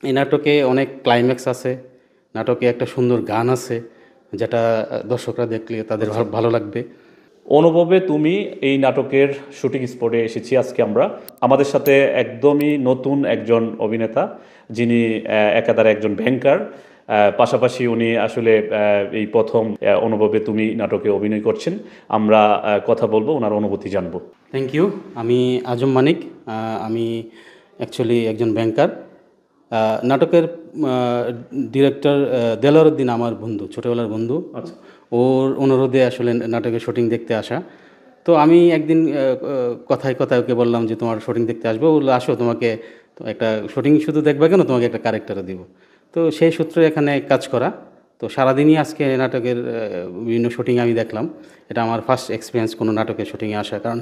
এই নাটকে অনেক ক্লাইম্যাক্স আছে, নাটকে একটা সুন্দর গান আছে, যেটা দর্শকরা দেখলে তাদের ভালো লাগবে। অনুভবে তুমি এই নাটকের শুটিং স্পটে এসেছি আজকে আমরা। আমাদের সাথে একদমই নতুন একজন অভিনেতা, যিনি একাধারে একজন ব্যাংকার, পাশাপাশি উনি আসলে এই প্রথম অনুভবে তুমি নাটকে অভিনয় করছেন। আমরা কথা বলবো, ওনার অনুভূতি জানবো। Thank you. আমি আজম মানিক। আমি অ্যাকচুয়ালি একজন ব্যাংকার। নাটকের ডিরেক্টর দেলোয়ার উদ্দিন আমার বন্ধু, ছোটোবেলার বন্ধু। আচ্ছা। ওর অনুরোধে আসলে নাটকের শুটিং দেখতে আসা। তো আমি একদিন কথায় কথায় ওকে বললাম যে তোমার শুটিং দেখতে আসবো। ও বললো আসো, তোমাকে তো একটা শুটিং শুধু দেখবে কেন, তোমাকে একটা ক্যারেক্টারও দিব। তো সেই সূত্রে এখানে কাজ করা। তো সারাদিনই আজকে নাটকের বিভিন্ন শুটিং আমি দেখলাম। এটা আমার ফার্স্ট এক্সপিরিয়েন্স কোনো নাটকের শুটিংয়ে আসা, কারণ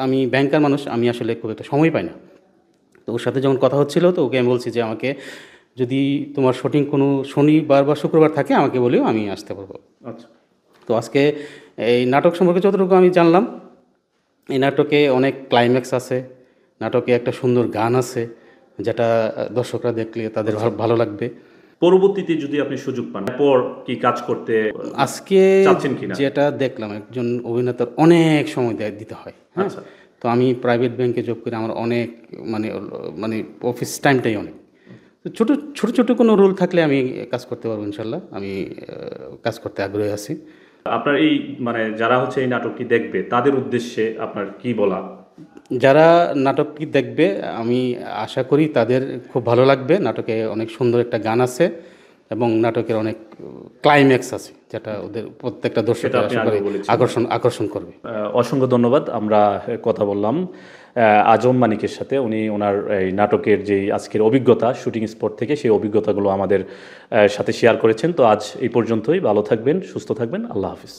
আমি ব্যাংকার মানুষ, আমি আসলে খুব একটা সময় পাই না। তো ওর সাথে যখন কথা হচ্ছিল, তো ওকে আমি বলছি যে আমাকে যদি তোমার শুটিং কোনো শনিবার বা শুক্রবার থাকে আমাকে বলিও, আমি আসতে পারবো। আচ্ছা। তো আজকে এই নাটক সম্পর্কে যতটুকু আমি জানলাম, এই নাটকে অনেক ক্লাইম্যাক্স আছে, নাটকে একটা সুন্দর গান আছে, যেটা দর্শকরা দেখলে তাদের ভালো লাগবে। পরবর্তীতে যদি আপনি সুযোগ পান, পর কি কাজ করতে আজকে চাচ্ছেন কিনা? যেটা দেখলাম, একজন অভিনেতার অনেক সময় দিতে হয়। হ্যাঁ, আচ্ছা। তো আমি প্রাইভেট ব্যাংকে জব করি, আমার অনেক মানে মানে অফিস টাইমটাই অনেক। তো ছোটো ছোটো ছোটো কোনো রোল থাকলে আমি কাজ করতে পারবো ইনশাল্লাহ। আমি কাজ করতে আগ্রহী আছি। আপনার এই মানে যারা হচ্ছে এই নাটকটি দেখবে তাদের উদ্দেশ্যে আপনার কি বলা? যারা নাটকটি দেখবে, আমি আশা করি তাদের খুব ভালো লাগবে। নাটকে অনেক সুন্দর একটা গান আছে এবং নাটকের অনেক ক্লাইম্যাক্স আছে, যেটা ওদের প্রত্যেকটা দর্শকের আশা করি আকর্ষণ করবে। অসংখ্য ধন্যবাদ। আমরা কথা বললাম আজম মানিকের সাথে। উনি ওনার এই নাটকের যে আজকের অভিজ্ঞতা শুটিং স্পট থেকে, সেই অভিজ্ঞতাগুলো আমাদের সাথে শেয়ার করেছেন। তো আজ এই পর্যন্তই। ভালো থাকবেন, সুস্থ থাকবেন। আল্লাহ হাফিজ।